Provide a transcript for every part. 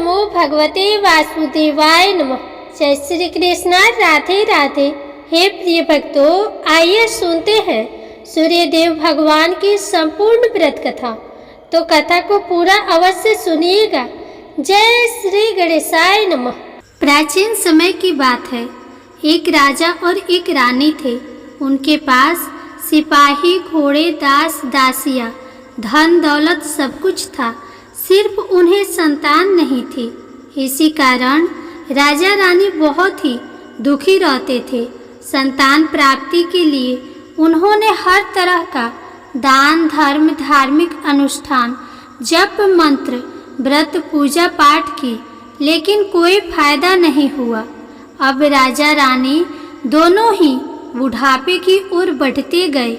नमो भगवते वासुदेवाय नमः। जय श्री कृष्णा, राधे राधे। हे प्रिय भक्तों, आइए सुनते हैं सूर्यदेव भगवान की संपूर्ण व्रत कथा। तो कथा को पूरा अवश्य सुनिएगा। जय श्री गणेशाय नमः। प्राचीन समय की बात है। एक राजा और एक रानी थे। उनके पास सिपाही, घोड़े, दास दासियां, धन दौलत सब कुछ था। सिर्फ उन्हें संतान नहीं थी। इसी कारण राजा रानी बहुत ही दुखी रहते थे। संतान प्राप्ति के लिए उन्होंने हर तरह का दान, धर्म, धार्मिक अनुष्ठान, जप, मंत्र, व्रत, पूजा पाठ की, लेकिन कोई फायदा नहीं हुआ। अब राजा रानी दोनों ही बुढ़ापे की ओर बढ़ते गए।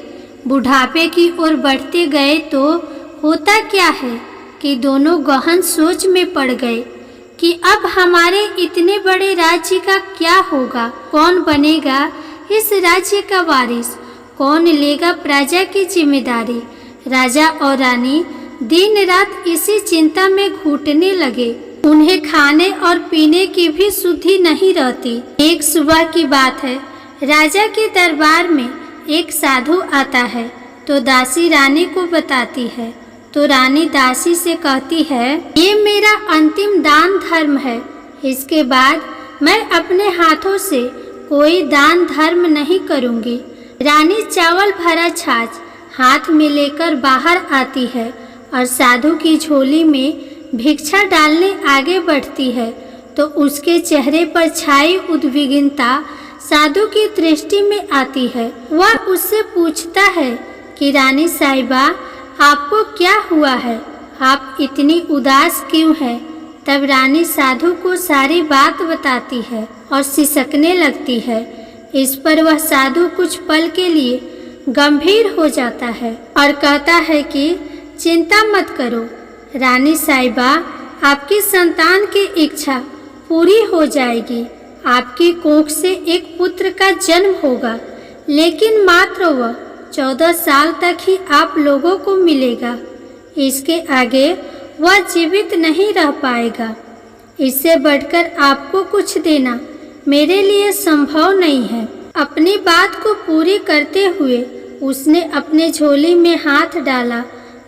बुढ़ापे की ओर बढ़ते गए तो होता क्या है कि दोनों गहन सोच में पड़ गए कि अब हमारे इतने बड़े राज्य का क्या होगा, कौन बनेगा इस राज्य का वारिस, कौन लेगा प्रजा की जिम्मेदारी। राजा और रानी दिन रात इसी चिंता में घुटने लगे। उन्हें खाने और पीने की भी सुधि नहीं रहती। एक सुबह की बात है। राजा के दरबार में एक साधु आता है तो दासी रानी को बताती है। तो रानी दासी से कहती है, ये मेरा अंतिम दान धर्म है। इसके बाद मैं अपने हाथों से कोई दान धर्म नहीं करूँगी। रानी चावल भरा छाछ हाथ में लेकर बाहर आती है और साधु की झोली में भिक्षा डालने आगे बढ़ती है तो उसके चेहरे पर छाई उद्विग्नता साधु की दृष्टि में आती है। वह उससे पूछता है कि रानी साहिबा, आपको क्या हुआ है? आप इतनी उदास क्यों हैं? तब रानी साधु को सारी बात बताती है और सिसकने लगती है। इस पर वह साधु कुछ पल के लिए गंभीर हो जाता है और कहता है कि चिंता मत करो रानी साहिबा, आपकी संतान की इच्छा पूरी हो जाएगी। आपकी कोख से एक पुत्र का जन्म होगा, लेकिन मात्र वह 14 साल तक ही आप लोगों को मिलेगा। इसके आगे वह जीवित नहीं रह पाएगा। इससे बढ़कर आपको कुछ देना मेरे लिए संभव नहीं है। अपनी बात को पूरी करते हुए उसने अपने झोली में हाथ डाला।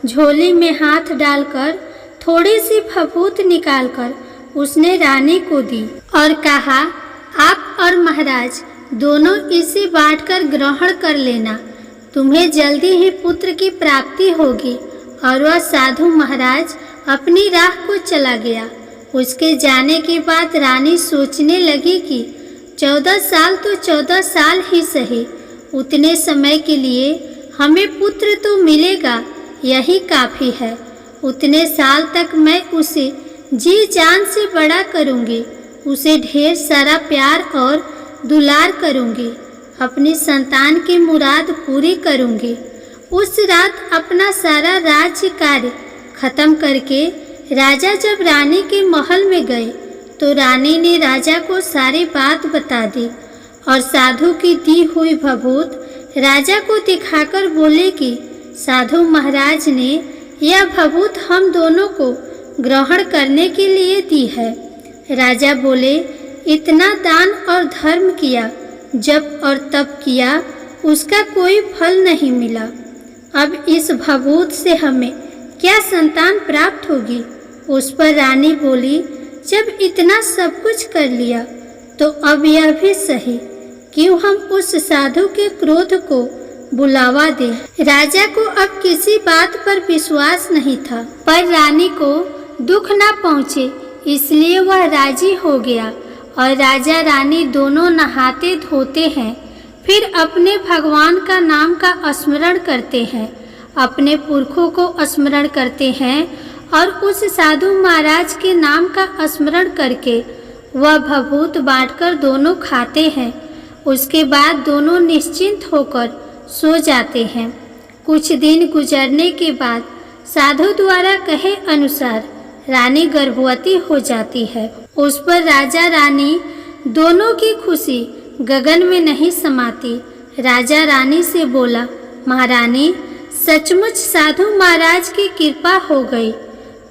झोली में हाथ डालकर थोड़ी सी फफूंद निकालकर उसने रानी को दी और कहा, आप और महाराज दोनों इसे बांटकर ग्रहण कर लेना। तुम्हें जल्दी ही पुत्र की प्राप्ति होगी। और वह साधु महाराज अपनी राह को चला गया। उसके जाने के बाद रानी सोचने लगी कि 14 साल तो 14 साल ही सही, उतने समय के लिए हमें पुत्र तो मिलेगा, यही काफ़ी है। उतने साल तक मैं उसे जी जान से बड़ा करूँगी, उसे ढेर सारा प्यार और दुलार करूँगी, अपनी संतान की मुराद पूरी करूँगी। उस रात अपना सारा राज्य कार्य खत्म करके राजा जब रानी के महल में गए तो रानी ने राजा को सारी बात बता दी और साधु की दी हुई भभूत राजा को दिखाकर बोले कि साधु महाराज ने यह भभूत हम दोनों को ग्रहण करने के लिए दी है। राजा बोले, इतना दान और धर्म किया, जप और तप किया, उसका कोई फल नहीं मिला। अब इस भभूत से हमें क्या संतान प्राप्त होगी? उस पर रानी बोली, जब इतना सब कुछ कर लिया तो अब यह भी सही, क्यों हम उस साधु के क्रोध को बुलावा दें। राजा को अब किसी बात पर विश्वास नहीं था, पर रानी को दुख न पहुँचे इसलिए वह राजी हो गया और राजा रानी दोनों नहाते धोते हैं, फिर अपने भगवान का नाम का स्मरण करते हैं, अपने पुरखों को स्मरण करते हैं और उस साधु महाराज के नाम का स्मरण करके वह भभूत बांटकर दोनों खाते हैं। उसके बाद दोनों निश्चिंत होकर सो जाते हैं। कुछ दिन गुजरने के बाद साधु द्वारा कहे अनुसार रानी गर्भवती हो जाती है। उस पर राजा रानी दोनों की खुशी गगन में नहीं समाती। राजा रानी से बोला, महारानी, सचमुच साधु महाराज की कृपा हो गई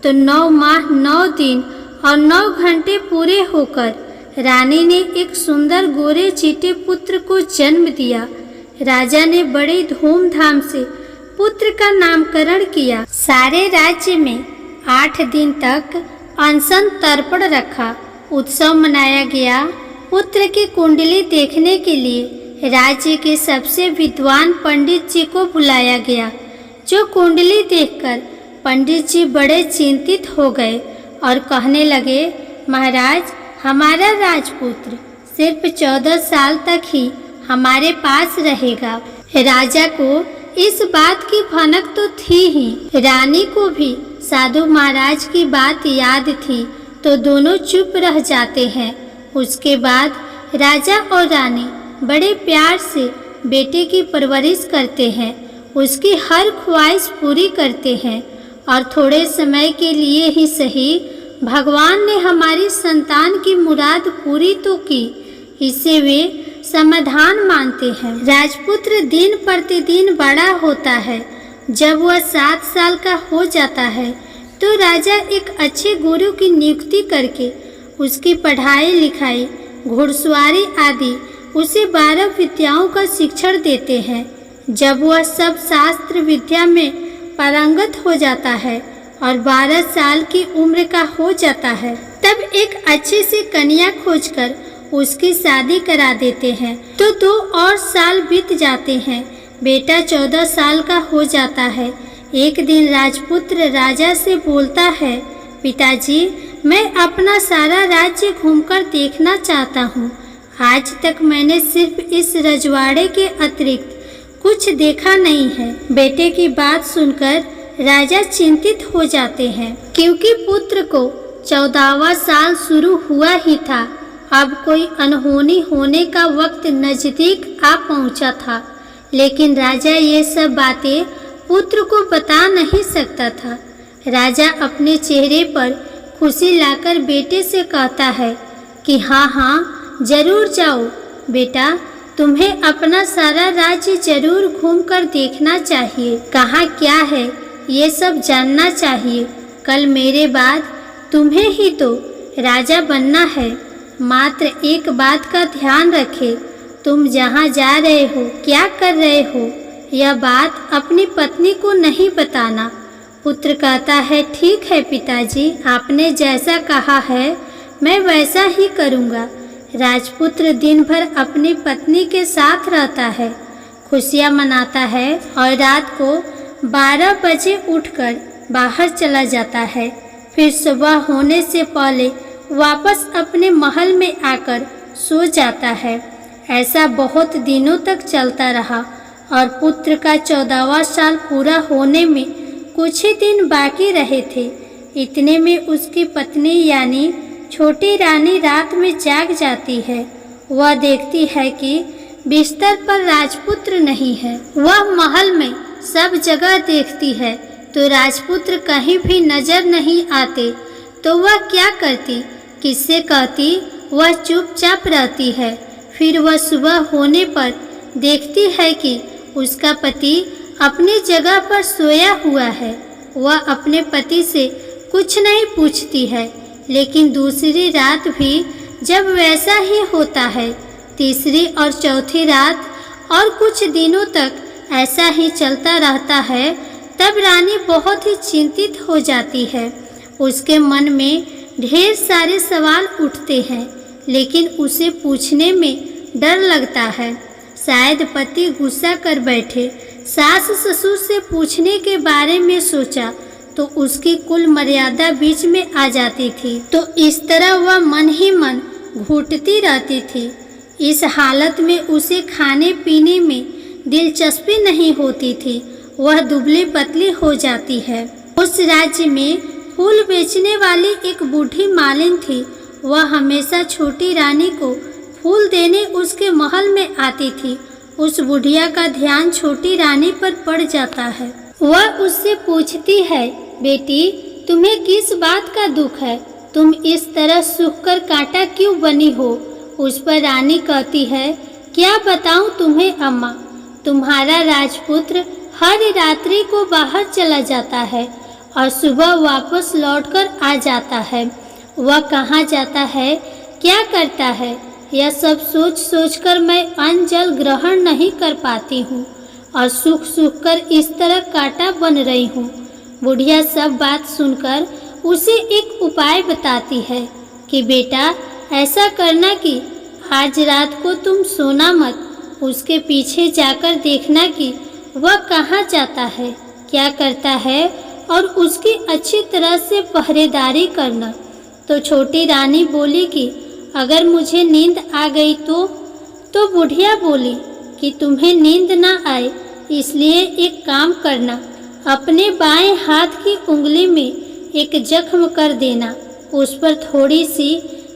तो 9 माह 9 दिन और 9 घंटे पूरे होकर रानी ने एक सुंदर गोरे चीटे पुत्र को जन्म दिया। राजा ने बड़े धूमधाम से पुत्र का नामकरण किया। सारे राज्य में 8 दिन तक अनशन तर्पण रखा। उत्सव मनाया गया। पुत्र की कुंडली देखने के लिए राज्य के सबसे विद्वान पंडित जी को बुलाया गया, जो कुंडली देखकर पंडित जी बड़े चिंतित हो गए और कहने लगे, महाराज, हमारा राजपुत्र सिर्फ 14 साल तक ही हमारे पास रहेगा। राजा को इस बात की भनक तो थी ही, रानी को भी साधु महाराज की बात याद थी, तो दोनों चुप रह जाते हैं। उसके बाद राजा और रानी बड़े प्यार से बेटे की परवरिश करते हैं, उसकी हर ख्वाहिश पूरी करते हैं और थोड़े समय के लिए ही सही भगवान ने हमारी संतान की मुराद पूरी तो की, इसे वे समाधान मानते हैं। राजपुत्र दिन प्रतिदिन बड़ा होता है। जब वह 7 साल का हो जाता है तो राजा एक अच्छे गुरु की नियुक्ति करके उसकी पढ़ाई लिखाई, घुड़सवारी आदि उसे 12 विद्याओं का शिक्षण देते हैं। जब वह सब शास्त्र विद्या में पारंगत हो जाता है और 12 साल की उम्र का हो जाता है, तब एक अच्छी सी कन्या खोजकर उसकी शादी करा देते हैं। तो 2 और साल बीत जाते हैं। बेटा 14 साल का हो जाता है। एक दिन राजपुत्र राजा से बोलता है, पिताजी, मैं अपना सारा राज्य घूमकर देखना चाहता हूँ। आज तक मैंने सिर्फ इस रजवाड़े के अतिरिक्त कुछ देखा नहीं है। बेटे की बात सुनकर राजा चिंतित हो जाते हैं, क्योंकि पुत्र को 14वां साल शुरू हुआ ही था। अब कोई अनहोनी होने का वक्त नजदीक आ पहुंचा था, लेकिन राजा ये सब बातें पुत्र को बता नहीं सकता था। राजा अपने चेहरे पर खुशी लाकर बेटे से कहता है कि हाँ, जरूर जाओ बेटा, तुम्हें अपना सारा राज्य जरूर घूमकर देखना चाहिए। कहाँ क्या है ये सब जानना चाहिए। कल मेरे बाद तुम्हें ही तो राजा बनना है। मात्र एक बात का ध्यान रखे, तुम जहाँ जा रहे हो, क्या कर रहे हो, यह बात अपनी पत्नी को नहीं बताना। पुत्र कहता है, ठीक है पिताजी, आपने जैसा कहा है मैं वैसा ही करूँगा। राजपुत्र दिन भर अपनी पत्नी के साथ रहता है, खुशियाँ मनाता है और रात को 12 बजे उठकर बाहर चला जाता है। फिर सुबह होने से पहले वापस अपने महल में आकर सो जाता है। ऐसा बहुत दिनों तक चलता रहा और पुत्र का 14वां साल पूरा होने में कुछ ही दिन बाकी रहे थे। इतने में उसकी पत्नी यानी छोटी रानी रात में जाग जाती है। वह देखती है कि बिस्तर पर राजपुत्र नहीं है। वह महल में सब जगह देखती है तो राजपुत्र कहीं भी नजर नहीं आते। तो वह क्या करती, किससे कहती? वह चुपचाप रहती है। फिर वह सुबह होने पर देखती है कि उसका पति अपनी जगह पर सोया हुआ है। वह अपने पति से कुछ नहीं पूछती है, लेकिन दूसरी रात भी जब वैसा ही होता है, तीसरी और चौथी रात और कुछ दिनों तक ऐसा ही चलता रहता है, तब रानी बहुत ही चिंतित हो जाती है। उसके मन में ढेर सारे सवाल उठते हैं, लेकिन उसे पूछने में डर लगता है। शायद पति गुस्सा कर बैठे। सास ससुर से पूछने के बारे में सोचा तो उसकी कुल मर्यादा बीच में आ जाती थी। तो इस तरह वह मन ही मन घुटती रहती थी। इस हालत में उसे खाने पीने में दिलचस्पी नहीं होती थी। वह दुबली पतली हो जाती है। उस राज्य में फूल बेचने वाली एक बूढ़ी मालिन थी। वह हमेशा छोटी रानी को फूल देने उसके महल में आती थी। उस बुढ़िया का ध्यान छोटी रानी पर पड़ जाता है। वह उससे पूछती है, बेटी, तुम्हें किस बात का दुख है? तुम इस तरह सूख कर कांटा क्यों बनी हो? उस पर रानी कहती है, क्या बताऊं तुम्हें अम्मा, तुम्हारा राजपुत्र हर रात्रि को बाहर चला जाता है और सुबह वापस लौटकर आ जाता है। वह कहाँ जाता है, क्या करता है, यह सब सोच सोचकर मैं अन्न जल ग्रहण नहीं कर पाती हूँ और सूख सूख कर इस तरह कांटा बन रही हूँ। बुढ़िया सब बात सुनकर उसे एक उपाय बताती है कि बेटा ऐसा करना कि आज रात को तुम सोना मत, उसके पीछे जाकर देखना कि वह कहाँ जाता है, क्या करता है और उसकी अच्छी तरह से पहरेदारी करना। तो छोटी रानी बोली कि अगर मुझे नींद आ गई तो बुढ़िया बोली कि तुम्हें नींद ना आए इसलिए एक काम करना, अपने बाएं हाथ की उंगली में एक जख्म कर देना, उस पर थोड़ी सी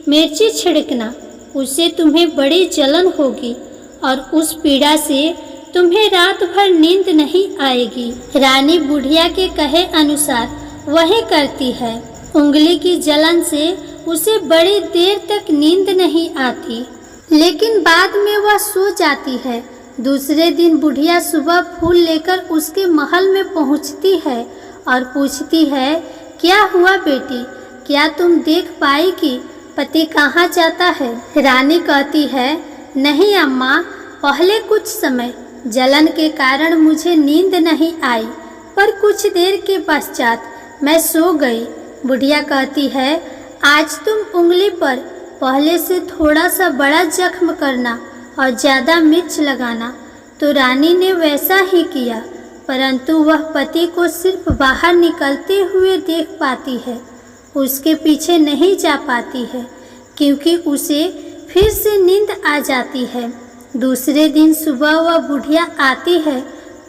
मिर्ची छिड़कना, उससे तुम्हें बड़ी जलन होगी और उस पीड़ा से तुम्हें रात भर नींद नहीं आएगी। रानी बुढ़िया के कहे अनुसार वही करती है। उंगली की जलन से उसे बड़ी देर तक नींद नहीं आती, लेकिन बाद में वह सो जाती है। दूसरे दिन बुढ़िया सुबह फूल लेकर उसके महल में पहुंचती है और पूछती है, क्या हुआ बेटी, क्या तुम देख पाई कि पति कहाँ जाता है? रानी कहती है, नहीं अम्मा, पहले कुछ समय जलन के कारण मुझे नींद नहीं आई, पर कुछ देर के पश्चात मैं सो गई। बुढ़िया कहती है, आज तुम उंगली पर पहले से थोड़ा सा बड़ा जख्म करना और ज़्यादा मिर्च लगाना। तो रानी ने वैसा ही किया, परंतु वह पति को सिर्फ बाहर निकलते हुए देख पाती है, उसके पीछे नहीं जा पाती है क्योंकि उसे फिर से नींद आ जाती है। दूसरे दिन सुबह वह बुढ़िया आती है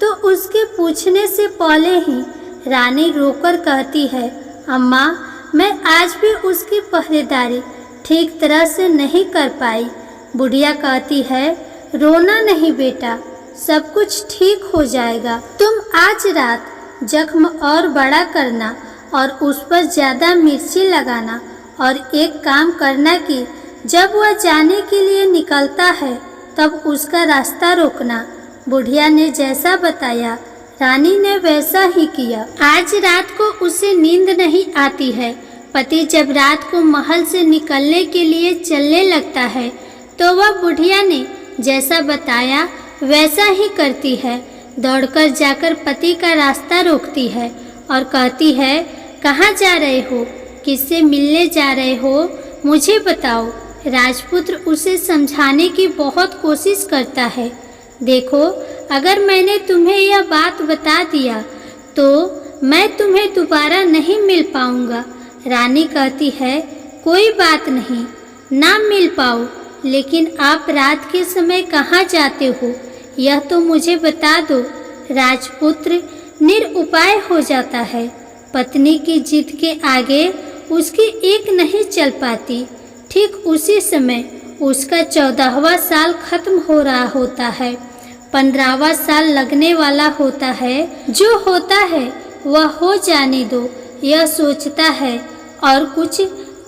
तो उसके पूछने से पहले ही रानी रोकर कहती है, अम्मा, मैं आज भी उसकी पहरेदारी ठीक तरह से नहीं कर पाई। बुढ़िया कहती है, रोना नहीं बेटा, सब कुछ ठीक हो जाएगा। तुम आज रात जख्म और बड़ा करना और उस पर ज़्यादा मिर्ची लगाना और एक काम करना कि जब वह जाने के लिए निकलता है तब उसका रास्ता रोकना। बुढ़िया ने जैसा बताया रानी ने वैसा ही किया। आज रात को उसे नींद नहीं आती है। पति जब रात को महल से निकलने के लिए चलने लगता है तो वह बुढ़िया ने जैसा बताया वैसा ही करती है। दौड़कर जाकर पति का रास्ता रोकती है और कहती है, कहाँ जा रहे हो, किससे मिलने जा रहे हो, मुझे बताओ। राजपुत्र उसे समझाने की बहुत कोशिश करता है। देखो, अगर मैंने तुम्हें यह बात बता दिया तो मैं तुम्हें दोबारा नहीं मिल पाऊंगा। रानी कहती है, कोई बात नहीं, ना मिल पाओ, लेकिन आप रात के समय कहाँ जाते हो यह तो मुझे बता दो। राजपुत्र निरुपाय हो जाता है। पत्नी की जिद के आगे उसकी एक नहीं चल पाती। ठीक उसी समय उसका 14वां साल खत्म हो रहा होता है। 15वां साल लगने वाला होता है। जो होता है वह हो जाने दो, यह सोचता है और कुछ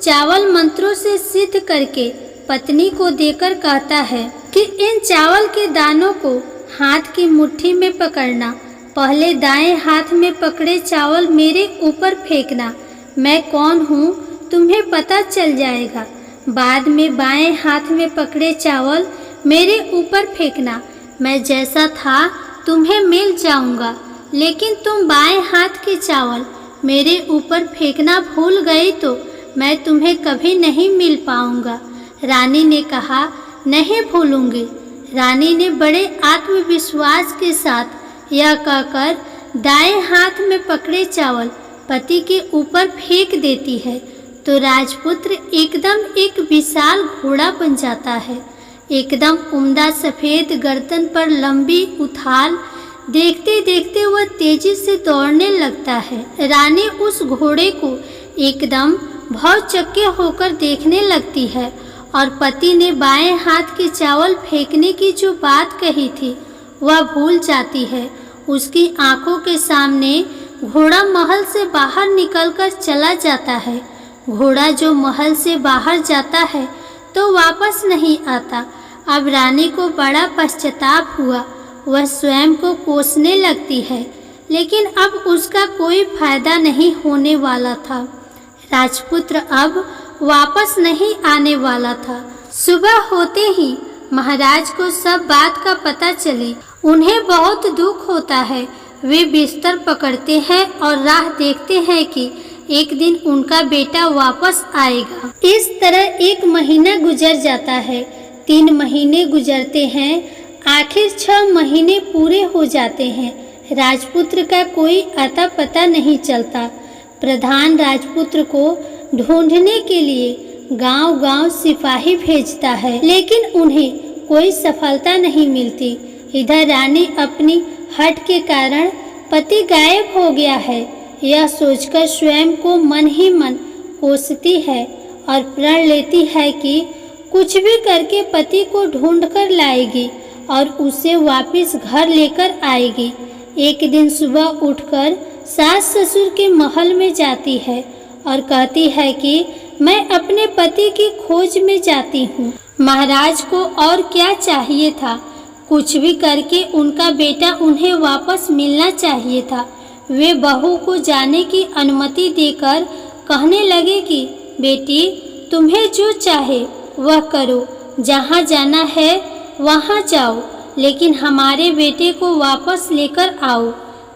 चावल मंत्रों से सिद्ध करके पत्नी को देकर कहता है कि इन चावल के दानों को हाथ की मुट्ठी में पकड़ना। पहले दाएं हाथ में पकड़े चावल मेरे ऊपर फेंकना। मैं कौन हूँ तुम्हें पता चल जाएगा। बाद में बाएं हाथ में पकड़े चावल मेरे ऊपर फेंकना। मैं जैसा था तुम्हें मिल जाऊंगा, लेकिन तुम बाएं हाथ के चावल मेरे ऊपर फेंकना भूल गई तो मैं तुम्हें कभी नहीं मिल पाऊंगा। रानी ने कहा, नहीं भूलूंगी। रानी ने बड़े आत्मविश्वास के साथ यह कहकर दाएं हाथ में पकड़े चावल पति के ऊपर फेंक देती है तो राजपुत्र एकदम एक विशाल घोड़ा बन जाता है। एकदम उम्दा सफ़ेद गर्दन पर लंबी उथाल। देखते देखते वह तेजी से दौड़ने लगता है। रानी उस घोड़े को एकदम भौचक्के होकर देखने लगती है और पति ने बाएं हाथ के चावल फेंकने की जो बात कही थी वह भूल जाती है। उसकी आंखों के सामने घोड़ा महल से बाहर निकलकर चला जाता है। घोड़ा जो महल से बाहर जाता है तो वापस नहीं आता। अब रानी को बड़ा पश्चाताप हुआ। वह स्वयं को कोसने लगती है, लेकिन अब उसका कोई फायदा नहीं होने वाला था। राजपुत्र अब वापस नहीं आने वाला था। सुबह होते ही महाराज को सब बात का पता चली। उन्हें बहुत दुख होता है। वे बिस्तर पकड़ते हैं और राह देखते हैं कि एक दिन उनका बेटा वापस आएगा। इस तरह 1 महीना गुजर जाता है, 3 महीने गुजरते हैं, आखिर 6 महीने पूरे हो जाते हैं। राजपुत्र का कोई अता पता नहीं चलता। प्रधान राजपुत्र को ढूंढने के लिए गांव-गांव सिपाही भेजता है, लेकिन उन्हें कोई सफलता नहीं मिलती। इधर रानी अपनी हठ के कारण पति गायब हो गया है, यह सोचकर स्वयं को मन ही मन कोसती है और प्रण लेती है कि कुछ भी करके पति को ढूंढ कर लाएगी और उसे वापस घर लेकर आएगी। एक दिन सुबह उठकर सास ससुर के महल में जाती है और कहती है कि मैं अपने पति की खोज में जाती हूँ। महाराज को और क्या चाहिए था, कुछ भी करके उनका बेटा उन्हें वापस मिलना चाहिए था। वे बहू को जाने की अनुमति देकर कहने लगे कि बेटी, तुम्हें जो चाहे वह करो, जहाँ जाना है वहाँ जाओ, लेकिन हमारे बेटे को वापस लेकर आओ।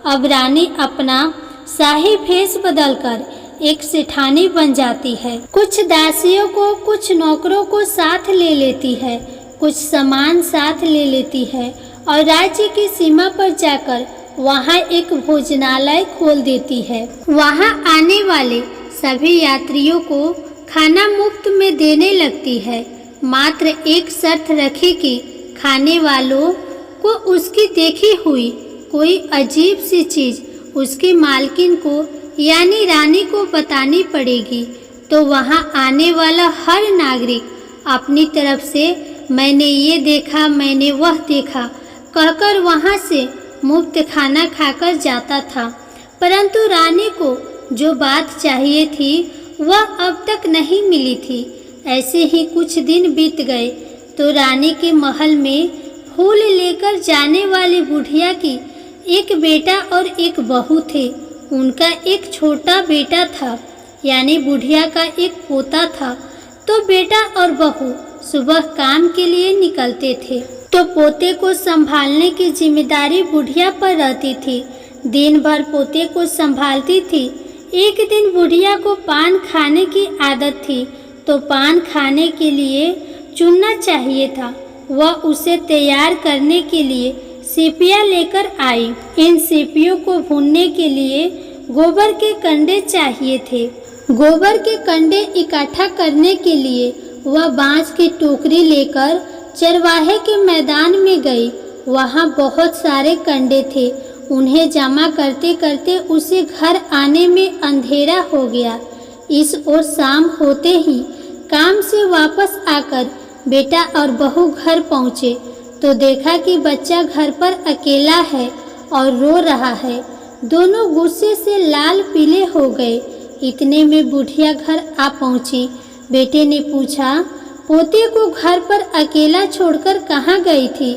अब रानी अपना शाही भेष बदलकर एक सेठानी बन जाती है। कुछ दासियों को, कुछ नौकरों को साथ ले लेती है, कुछ सामान साथ ले लेती है और राज्य की सीमा पर जाकर वहाँ एक भोजनालय खोल देती है। वहाँ आने वाले सभी यात्रियों को खाना मुफ्त में देने लगती है। मात्र एक शर्त रखी कि खाने वालों को उसकी देखी हुई कोई अजीब सी चीज़ उसकी मालकिन को यानी रानी को बतानी पड़ेगी। तो वहाँ आने वाला हर नागरिक अपनी तरफ से मैंने ये देखा, मैंने वह देखा कहकर वहाँ से मुफ्त खाना खाकर जाता था। परंतु रानी को जो बात चाहिए थी वह अब तक नहीं मिली थी। ऐसे ही कुछ दिन बीत गए तो रानी के महल में फूल लेकर जाने वाली बुढ़िया की एक बेटा और एक बहू थे। उनका एक छोटा बेटा था, यानी बुढ़िया का एक पोता था। तो बेटा और बहू सुबह काम के लिए निकलते थे तो पोते को संभालने की जिम्मेदारी बुढ़िया पर रहती थी। दिन भर पोते को संभालती थी। एक दिन बुढ़िया को पान खाने की आदत थी तो पान खाने के लिए चुनना चाहिए था। वह उसे तैयार करने के लिए सीपियाँ लेकर आई। इन सीपियों को भूनने के लिए गोबर के कंडे चाहिए थे। गोबर के कंडे इकट्ठा करने के लिए वह बांस की टोकरी लेकर चरवाहे के मैदान में गई। वहाँ बहुत सारे कंडे थे। उन्हें जमा करते करते उसे घर आने में अंधेरा हो गया। इस ओर शाम होते ही काम से वापस आकर बेटा और बहू घर पहुँचे तो देखा कि बच्चा घर पर अकेला है और रो रहा है। दोनों गुस्से से लाल पीले हो गए। इतने में बुढ़िया घर आ पहुँची। बेटे ने पूछा, पोते को घर पर अकेला छोड़कर कहाँ गई थी?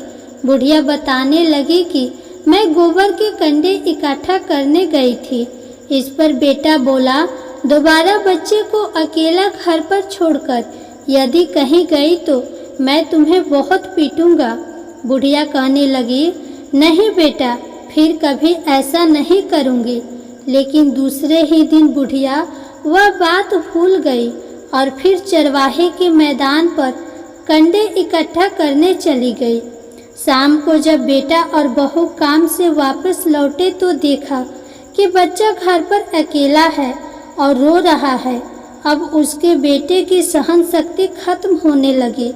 बुढ़िया बताने लगी कि मैं गोबर के कंडे इकट्ठा करने गई थी। इस पर बेटा बोला, दोबारा बच्चे को अकेला घर पर छोड़कर यदि कहीं गई तो मैं तुम्हें बहुत पीटूंगा। बुढ़िया कहने लगी, नहीं बेटा, फिर कभी ऐसा नहीं करूँगी। लेकिन दूसरे ही दिन बुढ़िया वह बात भूल गई और फिर चरवाहे के मैदान पर कंडे इकट्ठा करने चली गई। शाम को जब बेटा और बहू काम से वापस लौटे तो देखा कि बच्चा घर पर अकेला है और रो रहा है। अब उसके बेटे की सहन शक्ति खत्म होने लगी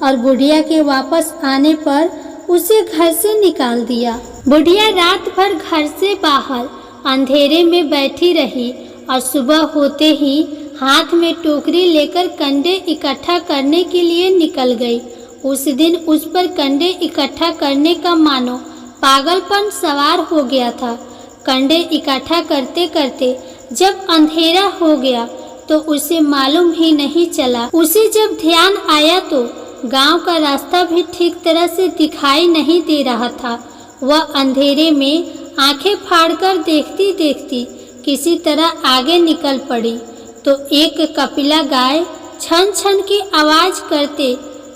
और बुढ़िया के वापस आने पर उसे घर से निकाल दिया। बुढ़िया रात भर घर से बाहर अंधेरे में बैठी रही और सुबह होते ही हाथ में टोकरी लेकर कंडे इकट्ठा करने के लिए निकल गई। उस दिन उस पर कंडे इकट्ठा करने का मानो पागलपन सवार हो गया था। कंडे इकट्ठा करते करते जब अंधेरा हो गया तो उसे मालूम ही नहीं चला। उसे जब ध्यान आया तो गांव का रास्ता भी ठीक तरह से दिखाई नहीं दे रहा था। वह अंधेरे में आंखें फाड़कर देखती देखती किसी तरह आगे निकल पड़ी तो एक कपिला गाय छन छन की आवाज करते,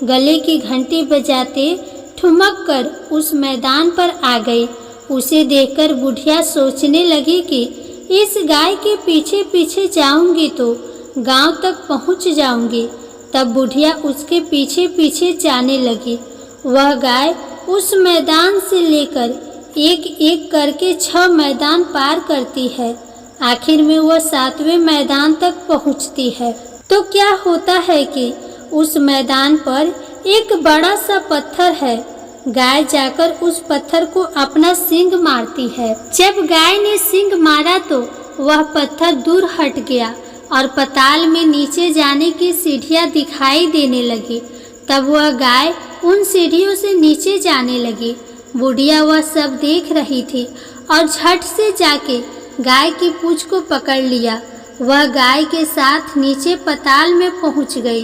गले की घंटी बजाते ठुमक कर उस मैदान पर आ गई। उसे देखकर बुढ़िया सोचने लगी कि इस गाय के पीछे पीछे जाऊंगी तो गांव तक पहुंच जाऊंगी। तब बुढ़िया उसके पीछे पीछे जाने लगी। वह गाय उस मैदान से लेकर एक एक करके 6 मैदान पार करती है। आखिर में वह 7वें मैदान तक पहुंचती है। तो क्या होता है कि उस मैदान पर एक बड़ा सा पत्थर है। गाय जाकर उस पत्थर को अपना सींग मारती है। जब गाय ने सींग मारा तो वह पत्थर दूर हट गया और पाताल में नीचे जाने की सीढ़ियां दिखाई देने लगी। तब वह गाय उन सीढ़ियों से नीचे जाने लगी। बुढ़िया वह सब देख रही थी और झट से जाके गाय की पूंछ को पकड़ लिया। वह गाय के साथ नीचे पाताल में पहुंच गई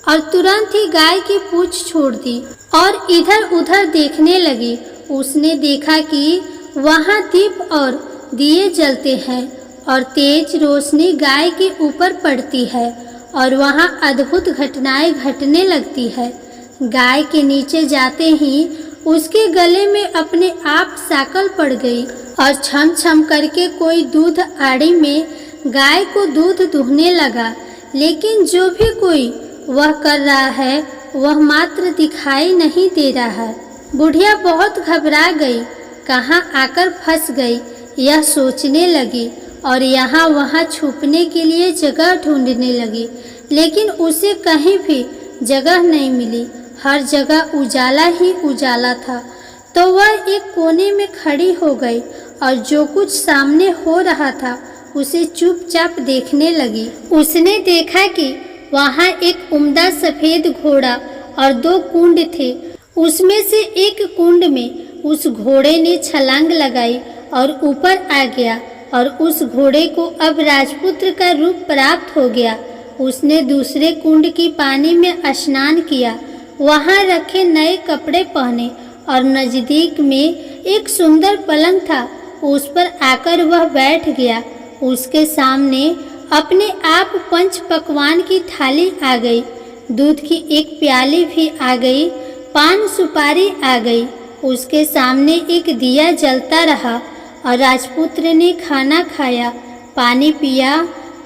और तुरंत ही गाय की पूंछ छोड़ दी और इधर उधर देखने लगी। उसने देखा कि वहां दीप और दिए जलते हैं और तेज रोशनी गाय के ऊपर पड़ती है और वहां अद्भुत घटनाएं घटने लगती है। गाय के नीचे जाते ही उसके गले में अपने आप साकल पड़ गई और छम छम करके कोई दूध आड़ी में गाय को दूध दुहने लगा। लेकिन जो भी कोई वह कर रहा है वह मात्र दिखाई नहीं दे रहा। बुढ़िया बहुत घबरा गई, कहाँ आकर फंस गई यह सोचने लगी और यहाँ वहाँ छुपने के लिए जगह ढूंढने लगी। लेकिन उसे कहीं भी जगह नहीं मिली। हर जगह उजाला ही उजाला था। तो वह एक कोने में खड़ी हो गई और जो कुछ सामने हो रहा था उसे चुपचाप देखने लगी। उसने देखा कि वहाँ एक उम्दा सफेद घोड़ा और 2 कुंड थे। उसमें से एक कुंड में उस घोड़े ने छलांग लगाई और ऊपर आ गया और उस घोड़े को अब राजपुत्र का रूप प्राप्त हो गया। उसने दूसरे कुंड की पानी में स्नान किया, वहाँ रखे नए कपड़े पहने और नजदीक में एक सुंदर पलंग था, उस पर आकर वह बैठ गया। उसके सामने अपने आप 5 पकवान की थाली आ गई, दूध की एक प्याली भी आ गई, पान सुपारी आ गई। उसके सामने एक दिया जलता रहा और राजपुत्र ने खाना खाया, पानी पिया,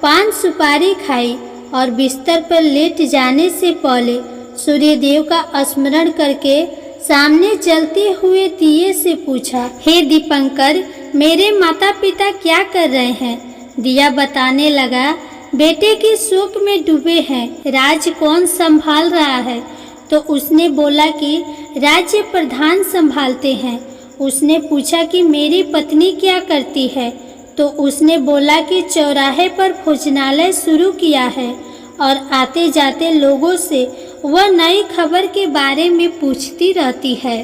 पान सुपारी खाई और बिस्तर पर लेट जाने से पहले सूर्यदेव का स्मरण करके सामने जलते हुए दिए से पूछा, हे दीपंकर, मेरे माता पिता क्या कर रहे हैं? दिया बताने लगा, बेटे के शोक में डूबे हैं, राज कौन संभाल रहा है? तो उसने बोला कि राज्य प्रधान संभालते हैं। उसने पूछा कि मेरी पत्नी क्या करती है? तो उसने बोला कि चौराहे पर भोजनालय शुरू किया है और आते जाते लोगों से वह नई खबर के बारे में पूछती रहती है।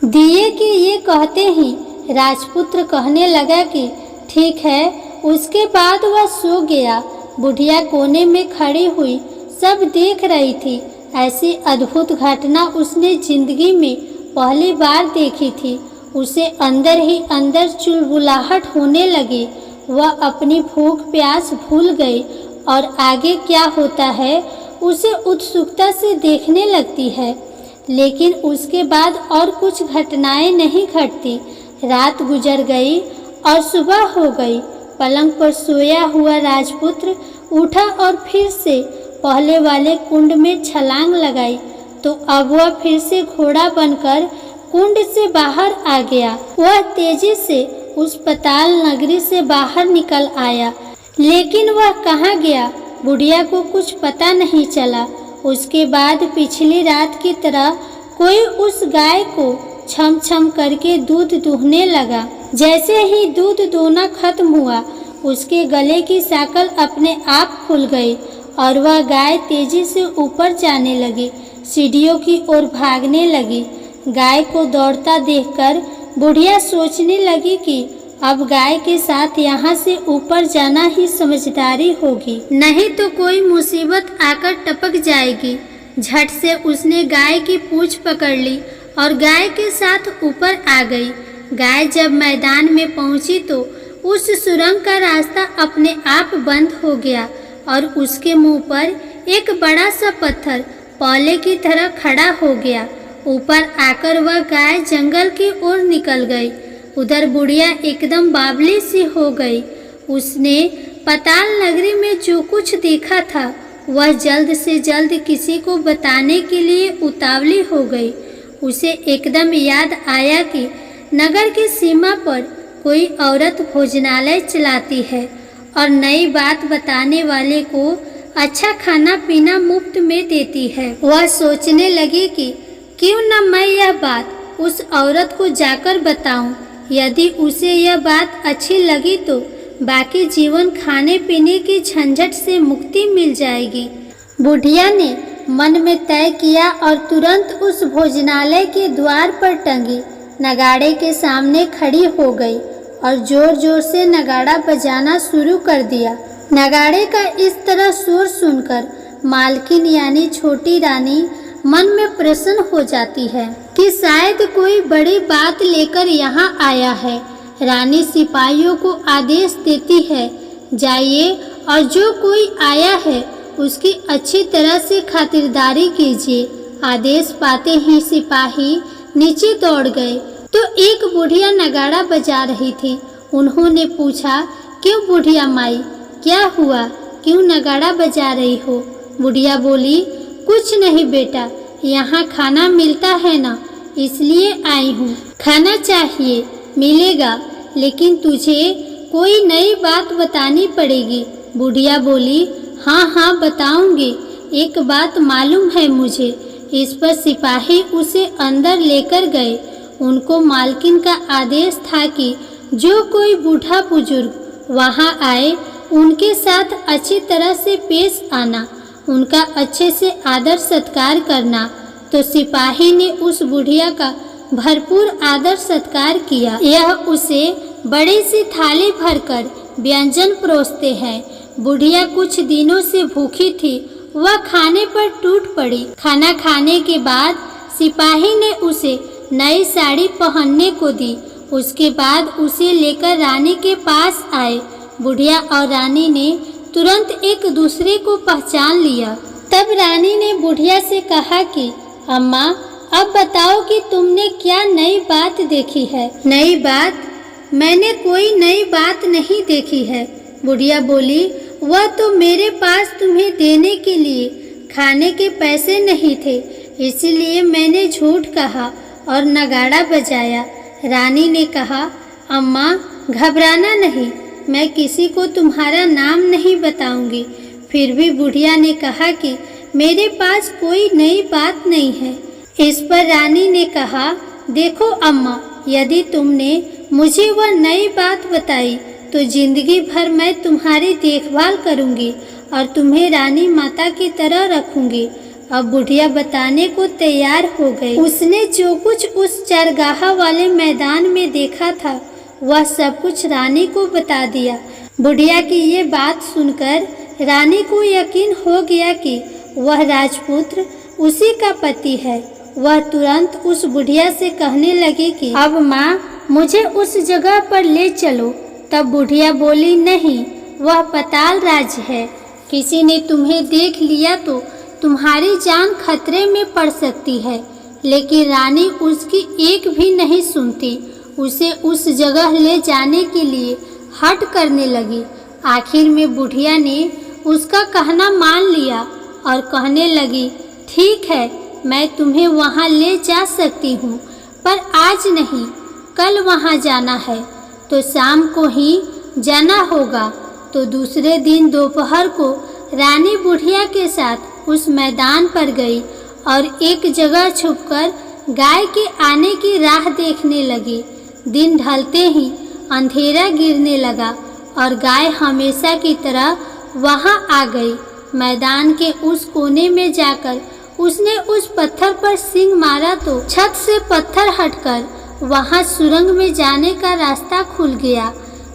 दिए के ये कहते ही राजपुत्र कहने लगा कि ठीक है। उसके बाद वह सो गया। बुढ़िया कोने में खड़ी हुई सब देख रही थी। ऐसी अद्भुत घटना उसने जिंदगी में पहली बार देखी थी। उसे अंदर ही अंदर चुलबुलाहट होने लगी। वह अपनी भूख प्यास भूल गई और आगे क्या होता है उसे उत्सुकता से देखने लगती है। लेकिन उसके बाद और कुछ घटनाएं नहीं घटती। रात गुजर गई और सुबह हो गई। पलंग पर सोया हुआ राजपुत्र उठा और फिर से पहले वाले कुंड में छलांग लगाई तो अब वह फिर से घोड़ा बनकर कुंड से बाहर आ गया। वह तेजी से उस पाताल नगरी से बाहर निकल आया, लेकिन वह कहाँ गया बुढ़िया को कुछ पता नहीं चला। उसके बाद पिछली रात की तरह कोई उस गाय को छम छम करके दूध दूहने लगा। जैसे ही दूध दूहना खत्म हुआ उसके गले की साकल अपने आप खुल गई और वह गाय तेजी से ऊपर जाने लगी, सीढ़ियों की ओर भागने लगी। गाय को दौड़ता देखकर बुढ़िया सोचने लगी कि अब गाय के साथ यहाँ से ऊपर जाना ही समझदारी होगी, नहीं तो कोई मुसीबत आकर टपक जाएगी। झट से उसने गाय की पूंछ पकड़ ली और गाय के साथ ऊपर आ गई। गाय जब मैदान में पहुंची तो उस सुरंग का रास्ता अपने आप बंद हो गया और उसके मुंह पर एक बड़ा सा पत्थर पौले की तरह खड़ा हो गया। ऊपर आकर वह गाय जंगल की ओर निकल गई। उधर बुढ़िया एकदम बावली सी हो गई। उसने पाताल नगरी में जो कुछ देखा था वह जल्द से जल्द किसी को बताने के लिए उतावली हो गई। उसे एकदम याद आया कि नगर की सीमा पर कोई औरत भोजनालय चलाती है और नई बात बताने वाले को अच्छा खाना पीना मुफ्त में देती है। वह सोचने लगी कि क्यों न मैं यह बात उस औरत को जाकर बताऊं। यदि उसे यह बात अच्छी लगी तो बाकी जीवन खाने पीने की झंझट से मुक्ति मिल जाएगी। बुढ़िया ने मन में तय किया और तुरंत उस भोजनालय के द्वार पर टंगी नगाड़े के सामने खड़ी हो गई और जोर जोर से नगाड़ा बजाना शुरू कर दिया। नगाड़े का इस तरह शोर सुनकर मालकिन यानी छोटी रानी मन में प्रसन्न हो जाती है कि शायद कोई बड़ी बात लेकर यहाँ आया है। रानी सिपाहियों को आदेश देती है, जाइए और जो कोई आया है उसकी अच्छी तरह से खातिरदारी कीजिए। आदेश पाते ही सिपाही नीचे दौड़ गए तो एक बुढ़िया नगाड़ा बजा रही थी। उन्होंने पूछा, क्यों बुढ़िया माई, क्या हुआ, क्यों नगाड़ा बजा रही हो? बुढ़िया बोली, कुछ नहीं बेटा, यहाँ खाना मिलता है ना, इसलिए आई हूँ। खाना चाहिए, मिलेगा, लेकिन तुझे कोई नई बात बतानी पड़ेगी। बुढ़िया बोली, हाँ हाँ बताऊंगी, एक बात मालूम है मुझे। इस पर सिपाही उसे अंदर लेकर गए। उनको मालकिन का आदेश था कि जो कोई बूढ़ा बुजुर्ग वहाँ आए उनके साथ अच्छी तरह से पेश आना, उनका अच्छे से आदर सत्कार करना। तो सिपाही ने उस बुढ़िया का भरपूर आदर सत्कार किया। यह उसे बड़ी सी थाली भरकर व्यंजन परोसते हैं। बुढ़िया कुछ दिनों से भूखी थी, वह खाने पर टूट पड़ी। खाना खाने के बाद सिपाही ने उसे नई साड़ी पहनने को दी। उसके बाद उसे लेकर रानी के पास आए। बुढ़िया और रानी ने तुरंत एक दूसरे को पहचान लिया। तब रानी ने बुढ़िया से कहा कि अम्मा, अब बताओ कि तुमने क्या नई बात देखी है? नई बात? मैंने कोई नई बात नहीं देखी है। बुढ़िया बोली, वह तो मेरे पास तुम्हें देने के लिए खाने के पैसे नहीं थे, इसलिए मैंने झूठ कहा और नगाड़ा बजाया। रानी ने कहा, अम्मा घबराना नहीं, मैं किसी को तुम्हारा नाम नहीं बताऊंगी। फिर भी बुढ़िया ने कहा कि मेरे पास कोई नई बात नहीं है। इस पर रानी ने कहा, देखो अम्मा, यदि तुमने मुझे वह नई बात बताई तो जिंदगी भर मैं तुम्हारी देखभाल करूंगी और तुम्हें रानी माता की तरह रखूंगी। अब बुढ़िया बताने को तैयार हो गई। उसने जो कुछ उस चरगाह वाले मैदान में देखा था वह सब कुछ रानी को बता दिया। बुढ़िया की ये बात सुनकर रानी को यकीन हो गया कि वह राजपुत्र उसी का पति है। वह तुरंत उस बुढ़िया से कहने लगी कि अब माँ, मुझे उस जगह पर ले चलो। तब बुढ़िया बोली, नहीं, वह पाताल राज है, किसी ने तुम्हें देख लिया तो तुम्हारी जान खतरे में पड़ सकती है। लेकिन रानी उसकी एक भी नहीं सुनती। उसे उस जगह ले जाने के लिए हट करने लगी। आखिर में बुढ़िया ने उसका कहना मान लिया और कहने लगी, ठीक है, मैं तुम्हें वहाँ ले जा सकती हूँ, पर आज नहीं, कल वहाँ जाना है तो शाम को ही जाना होगा। तो दूसरे दिन दोपहर को रानी बुढ़िया के साथ उस मैदान पर गई और एक जगह छुपकर गाय के आने की राह देखने लगी। दिन ढलते ही अंधेरा गिरने लगा और गाय हमेशा की तरह वहां आ गई। मैदान के उस कोने में जाकर उसने उस पत्थर पर सींग मारा तो छत से पत्थर हटकर वहां सुरंग में जाने का रास्ता खुल गया।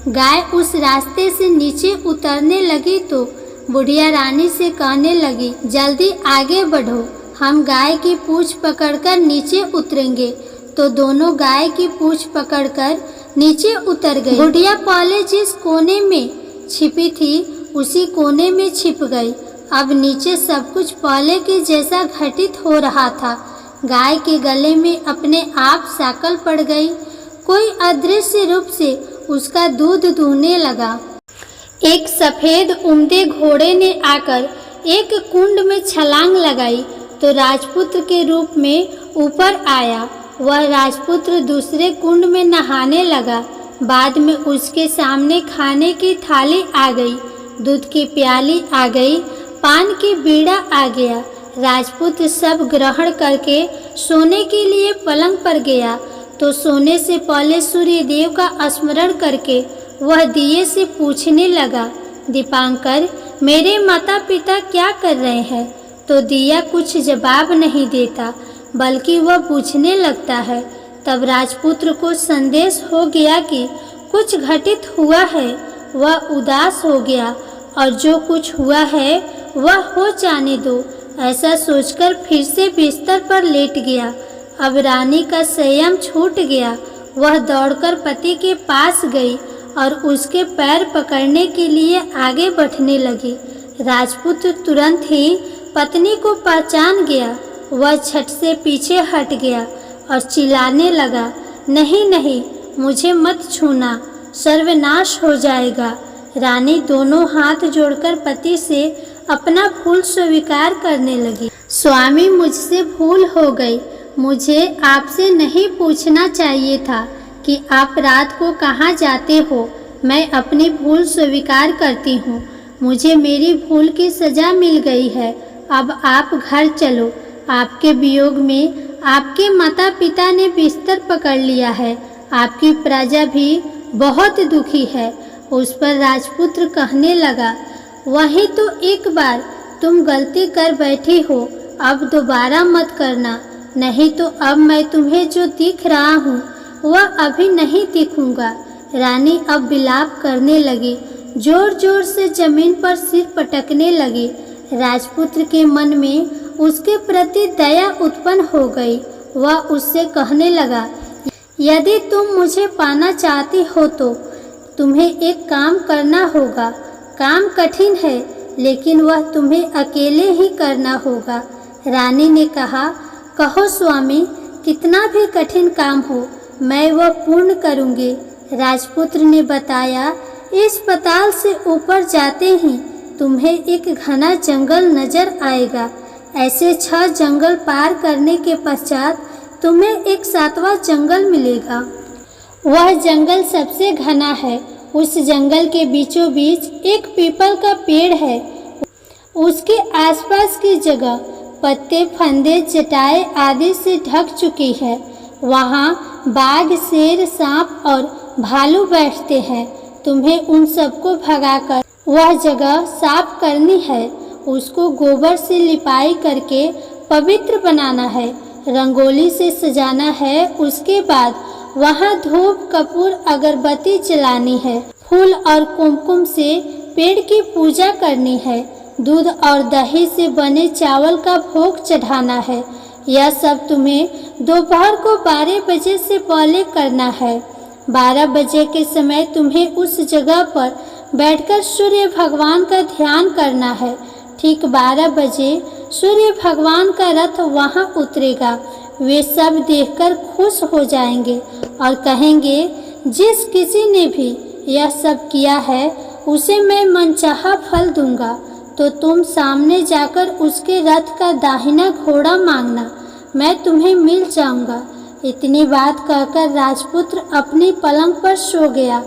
गाय उस रास्ते से नीचे उतरने लगी तो बुढ़िया रानी से कहने लगी, जल्दी आगे बढ़ो, हम गाय की पूंछ पकड़कर नीचे उतरेंगे। तो दोनों गाय की पूंछ पकड़कर नीचे उतर गई। बुढ़िया पहले जिस कोने में छिपी थी उसी कोने में छिप गई अब नीचे सब कुछ पहले के जैसा घटित हो रहा था। गाय के गले में अपने आप साकल पड़ गई। कोई अदृश्य रूप से उसका दूध दूहने लगा। एक सफेद उम्दे घोड़े ने आकर एक कुंड में छलांग लगाई तो राजपुत्र के रूप में ऊपर आया। वह राजपुत्र दूसरे कुंड में नहाने लगा। बाद में उसके सामने खाने की थाली आ गई, दूध की प्याली आ गई, पान की बीड़ा आ गया। राजपुत्र सब ग्रहण करके सोने के लिए पलंग पर गया तो सोने से पहले सूर्य देव का स्मरण करके वह दिए से पूछने लगा, दीपांकर, मेरे माता पिता क्या कर रहे हैं? तो दिया कुछ जवाब नहीं देता, बल्कि वह पूछने लगता है। तब राजपुत्र को संदेश हो गया कि कुछ घटित हुआ है। वह उदास हो गया और जो कुछ हुआ है वह हो जाने दो, ऐसा सोचकर फिर से बिस्तर पर लेट गया। अब रानी का संयम छूट गया। वह दौड़कर पति के पास गई और उसके पैर पकड़ने के लिए आगे बढ़ने लगी। राजपुत्र तुरंत ही पत्नी को पहचान गया। वह झट से पीछे हट गया और चिल्लाने लगा, नहीं नहीं, मुझे मत छूना, सर्वनाश हो जाएगा। रानी दोनों हाथ जोड़कर पति से अपना भूल स्वीकार करने लगी। स्वामी, मुझसे भूल हो गई। मुझे आपसे नहीं पूछना चाहिए था कि आप रात को कहाँ जाते हो। मैं अपनी भूल स्वीकार करती हूँ। मुझे मेरी भूल की सज़ा मिल गई है। अब आप घर चलो। आपके वियोग में आपके माता पिता ने बिस्तर पकड़ लिया है। आपकी प्रजा भी बहुत दुखी है। उस पर राजपुत्र कहने लगा, वही तो एक बार तुम गलती कर बैठी हो, अब दोबारा मत करना, नहीं तो अब मैं तुम्हें जो दिख रहा हूँ वह अभी नहीं दिखूंगा। रानी अब विलाप करने लगी, जोर जोर से जमीन पर सिर पटकने लगी। राजपुत्र के मन में उसके प्रति दया उत्पन्न हो गई। वह उससे कहने लगा, यदि तुम मुझे पाना चाहती हो तो तुम्हें एक काम करना होगा। काम कठिन है, लेकिन वह तुम्हें अकेले ही करना होगा। रानी ने कहा, कहो स्वामी, कितना भी कठिन काम हो मैं वह पूर्ण करूँगी। राजपुत्र ने बताया, इस पताल से ऊपर जाते ही तुम्हें एक घना जंगल नजर आएगा। ऐसे 6 जंगल पार करने के पश्चात तुम्हें एक 7वां जंगल मिलेगा। वह जंगल सबसे घना है। उस जंगल के बीचों बीच एक पीपल का पेड़ है। उसके आसपास की जगह पत्ते, फंदे, चटाई आदि से ढक चुकी है। वहाँ बाघ, शेर, सांप और भालू बैठते हैं। तुम्हें उन सबको भगाकर वह जगह साफ करनी है। उसको गोबर से लिपाई करके पवित्र बनाना है, रंगोली से सजाना है। उसके बाद वहाँ धूप, कपूर, अगरबत्ती जलानी है। फूल और कुमकुम से पेड़ की पूजा करनी है। दूध और दही से बने चावल का भोग चढ़ाना है। यह सब तुम्हें दोपहर को 12 बजे से पहले करना है। 12 बजे के समय तुम्हें उस जगह पर बैठकर सूर्य भगवान का ध्यान करना है। ठीक 12 बजे सूर्य भगवान का रथ वहाँ उतरेगा। वे सब देखकर खुश हो जाएंगे और कहेंगे, जिस किसी ने भी यह सब किया है उसे मैं मनचाहा फल दूंगा। तो तुम सामने जाकर उसके रथ का दाहिना घोड़ा मांगना, मैं तुम्हें मिल जाऊंगा। इतनी बात कहकर राजपुत्र अपनी पलंग पर सो गया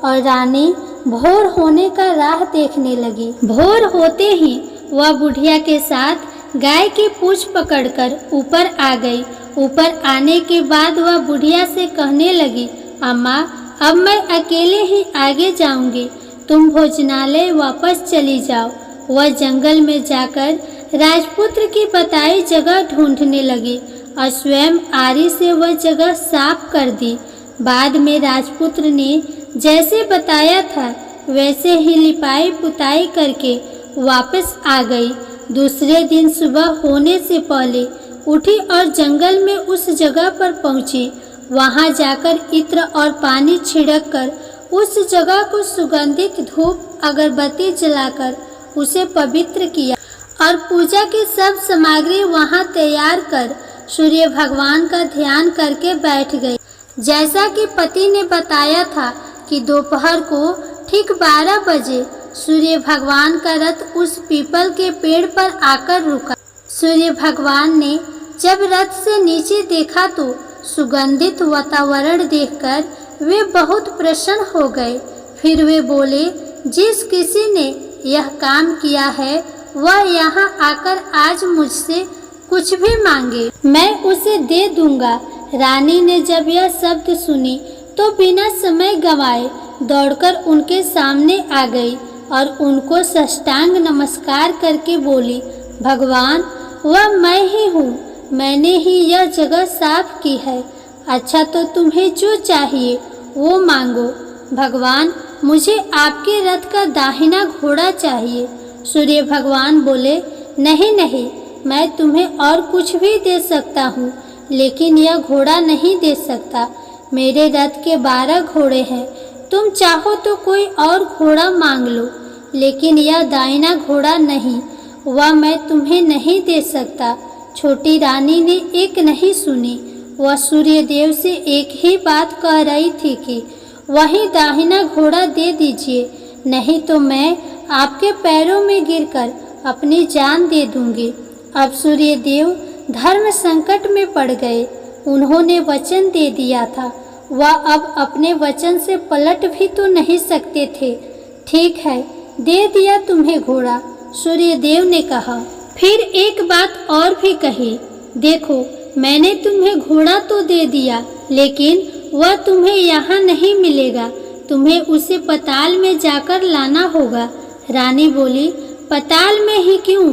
और रानी भोर होने का राह देखने लगी। भोर होते ही वह बुढ़िया के साथ गाय की पूंछ पकड़कर ऊपर आ गई। ऊपर आने के बाद वह बुढ़िया से कहने लगी, अम्मा, अब मैं अकेले ही आगे जाऊंगी, तुम भोजनालय वापस चली जाओ। वह जंगल में जाकर राजपुत्र की बताई जगह ढूंढने लगी और स्वयं आरी से वह जगह साफ कर दी। बाद में राजपुत्र ने जैसे बताया था वैसे ही लिपाई पुताई करके वापस आ गई। दूसरे दिन सुबह होने से पहले उठी और जंगल में उस जगह पर पहुंची। वहां जाकर इत्र और पानी छिड़क कर उस जगह को सुगंधित धूप, अगरबत्ती जलाकर उसे पवित्र किया और पूजा की सब सामग्री वहां तैयार कर सूर्य भगवान का ध्यान करके बैठ गई। जैसा कि पति ने बताया था कि दोपहर को ठीक 12 बजे सूर्य भगवान का रथ उस पीपल के पेड़ पर आकर रुका। सूर्य भगवान ने जब रथ से नीचे देखा तो सुगंधित वातावरण देखकर वे बहुत प्रसन्न हो गए। फिर वे बोले, जिस किसी ने यह काम किया है वह यहाँ आकर आज मुझसे कुछ भी मांगे, मैं उसे दे दूंगा। रानी ने जब यह शब्द सुनी तो बिना समय गंवाए दौड़कर उनके सामने आ गई और उनको साष्टांग नमस्कार करके बोली, भगवान वह मैं ही हूँ, मैंने ही यह जगह साफ की है। अच्छा तो तुम्हें जो चाहिए वो मांगो। भगवान मुझे आपके रथ का दाहिना घोड़ा चाहिए। सूर्य भगवान बोले, नहीं नहीं, मैं तुम्हें और कुछ भी दे सकता हूँ, लेकिन यह घोड़ा नहीं दे सकता। मेरे रथ के 12 घोड़े हैं, तुम चाहो तो कोई और घोड़ा मांग लो, लेकिन यह दाहिना घोड़ा नहीं, वह मैं तुम्हें नहीं दे सकता। छोटी रानी ने एक नहीं सुनी, वह सूर्य देव से एक ही बात कह रही थी कि वही दाहिना घोड़ा दे दीजिए, नहीं तो मैं आपके पैरों में गिरकर अपनी जान दे दूंगी। अब सूर्य देव धर्म संकट में पड़ गए। उन्होंने वचन दे दिया था, वह अब अपने वचन से पलट भी तो नहीं सकते थे। ठीक है, दे दिया तुम्हें घोड़ा, सूर्य देव ने कहा। फिर एक बात और भी कही, देखो मैंने तुम्हें घोड़ा तो दे दिया, लेकिन वह तुम्हें यहाँ नहीं मिलेगा, तुम्हें उसे पताल में जाकर लाना होगा। रानी बोली, पताल में ही क्यों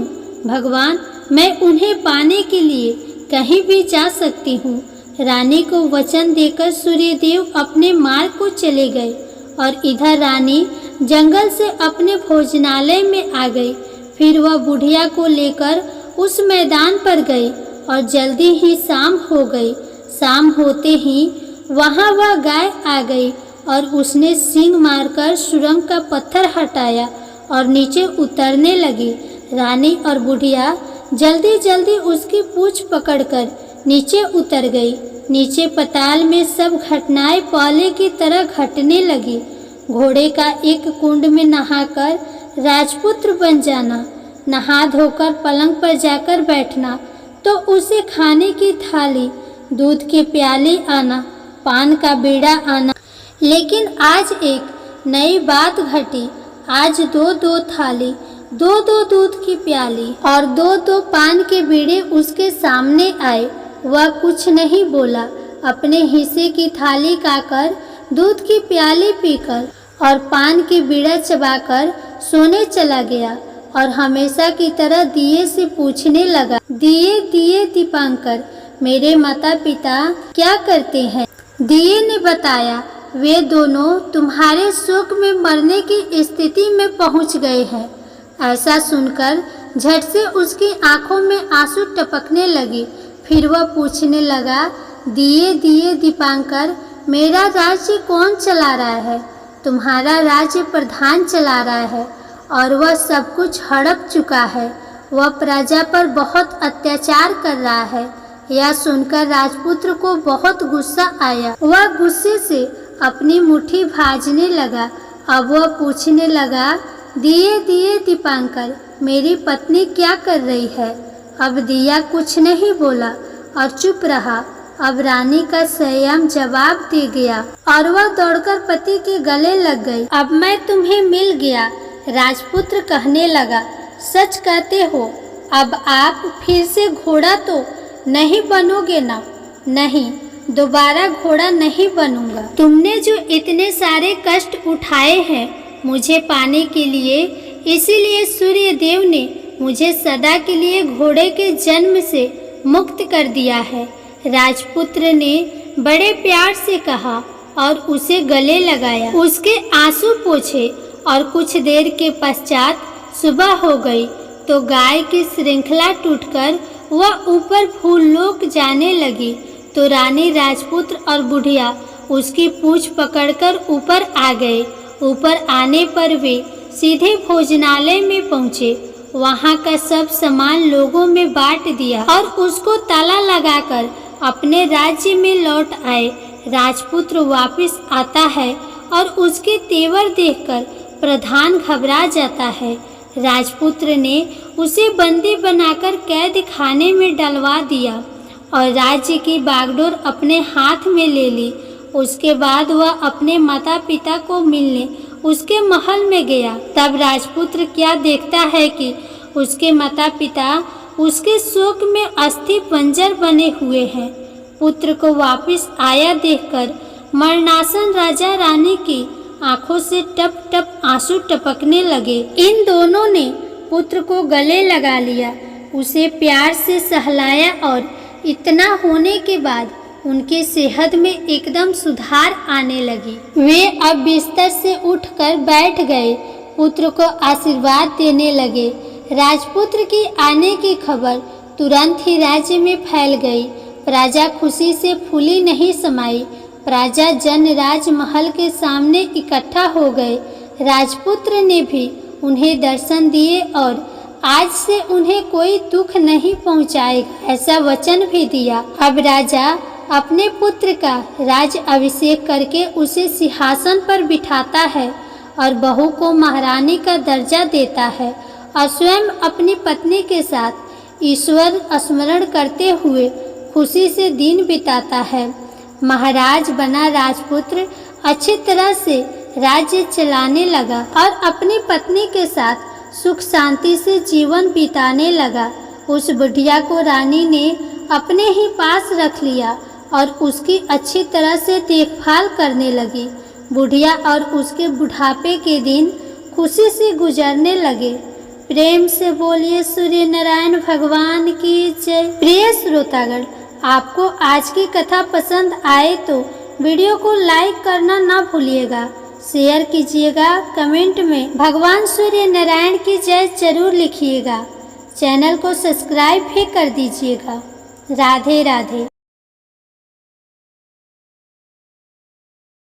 भगवान, मैं उन्हें पाने के लिए कहीं भी जा सकती हूँ। रानी को वचन देकर सूर्यदेव अपने मार्ग को चले गए और इधर रानी जंगल से अपने भोजनालय में आ गई। फिर वह बुढ़िया को लेकर उस मैदान पर गई और जल्दी ही शाम हो गई। शाम होते ही वहाँ वह गाय आ गई और उसने सींग मारकर सुरंग का पत्थर हटाया और नीचे उतरने लगी। रानी और बुढ़िया जल्दी जल्दी उसकी पूंछ पकड़कर नीचे उतर गई। नीचे पताल में सब घटनाएं पहले की तरह घटने लगी। घोड़े का एक कुंड में नहाकर राजपुत्र बन जाना, नहा धोकर पलंग पर जाकर बैठना, तो उसे खाने की थाली, दूध की प्याली आना, पान का बीड़ा आना। लेकिन आज एक नई बात घटी। आज दो थाली, दो दूध की प्याली और दो पान के बीड़े उसके सामने आए। वह कुछ नहीं बोला, अपने हिस्से की थाली खाकर, दूध की प्याली पीकर और पान की बीड़ा चबाकर सोने चला गया और हमेशा की तरह दिए से पूछने लगा, दिए दिए दीपांकर, मेरे माता पिता क्या करते हैं? दिए ने बताया, वे दोनों तुम्हारे शोक में मरने की स्थिति में पहुंच गए हैं। ऐसा सुनकर झट से उसकी आंखों में आंसू टपकने लगे। फिर वह पूछने लगा, दिए दिए दीपांकर, मेरा राज्य कौन चला रहा है? तुम्हारा राज्य प्रधान चला रहा है और वह सब कुछ हड़प चुका है। वह प्रजा पर बहुत अत्याचार कर रहा है। यह सुनकर राजपुत्र को बहुत गुस्सा आया। वह गुस्से से अपनी मुट्ठी भाजने लगा। अब वह पूछने लगा, दिए दिए दीपांकर, मेरी पत्नी क्या कर रही है? अब दिया कुछ नहीं बोला और चुप रहा। अब रानी का संयम जवाब दे गया और वह दौड़कर पति के गले लग गई। अब मैं तुम्हें मिल गया, राजपुत्र कहने लगा। सच कहते हो? अब आप फिर से घोड़ा तो नहीं बनोगे ना? नहीं, दोबारा घोड़ा नहीं बनूंगा। तुमने जो इतने सारे कष्ट उठाए हैं मुझे पाने के लिए, इसीलिए सूर्य देव ने मुझे सदा के लिए घोड़े के जन्म से मुक्त कर दिया है। राजपुत्र ने बड़े प्यार से कहा और उसे गले लगाया, उसके आंसू पोंछे और कुछ देर के पश्चात सुबह हो गई तो गाय की श्रृंखला टूटकर वह ऊपर भूलोक जाने लगी। तो रानी, राजपुत्र और बुढ़िया उसकी पूंछ पकड़कर ऊपर आ गए। ऊपर आने पर वे सीधे भोजनालय में पहुँचे। वहाँ का सब सामान लोगों में बांट दिया और उसको ताला लगाकर अपने राज्य में लौट आए। राजपुत्र वापस आता है और उसके तेवर देखकर प्रधान घबरा जाता है। राजपुत्र ने उसे बंदी बनाकर कैद खाने में डलवा दिया और राज्य की बागडोर अपने हाथ में ले ली। उसके बाद वह अपने माता पिता को मिलने उसके महल में गया। तब राजपुत्र क्या देखता है कि उसके माता पिता उसके शोक में अस्थि पंजर बने हुए हैं। पुत्र को वापस आया देखकर मरणासन राजा रानी की आंखों से टप टप आंसू टपकने लगे। इन दोनों ने पुत्र को गले लगा लिया, उसे प्यार से सहलाया और इतना होने के बाद उनकी सेहत में एकदम सुधार आने लगी। वे अब बिस्तर से उठकर बैठ गए, पुत्र को आशीर्वाद देने लगे। राजपुत्र की आने की खबर तुरंत ही राज्य में फैल गई। प्रजा खुशी से फूली नहीं समाई। प्रजा जन राजमहल के सामने इकट्ठा हो गए। राजपुत्र ने भी उन्हें दर्शन दिए और आज से उन्हें कोई दुख नहीं पहुंचाएगा, ऐसा वचन भी दिया। अब राजा अपने पुत्र का राज अभिषेक करके उसे सिंहासन पर बिठाता है और बहू को महारानी का दर्जा देता है और स्वयं अपनी पत्नी के साथ ईश्वर स्मरण करते हुए खुशी से दिन बिताता है। महाराज बना राजपुत्र अच्छी तरह से राज्य चलाने लगा और अपनी पत्नी के साथ सुख शांति से जीवन बिताने लगा। उस बुढ़िया को रानी ने अपने ही पास रख लिया और उसकी अच्छी तरह से देखभाल करने लगी। बुढ़िया और उसके बुढ़ापे के दिन खुशी से गुजरने लगे। प्रेम से बोलिए सूर्य नारायण भगवान की जय। प्रिय श्रोतागण, आपको आज की कथा पसंद आए तो वीडियो को लाइक करना ना भूलिएगा, शेयर कीजिएगा, कमेंट में भगवान सूर्य नारायण की जय जरूर लिखिएगा। चैनल को सब्सक्राइब भी कर दीजिएगा। राधे राधे।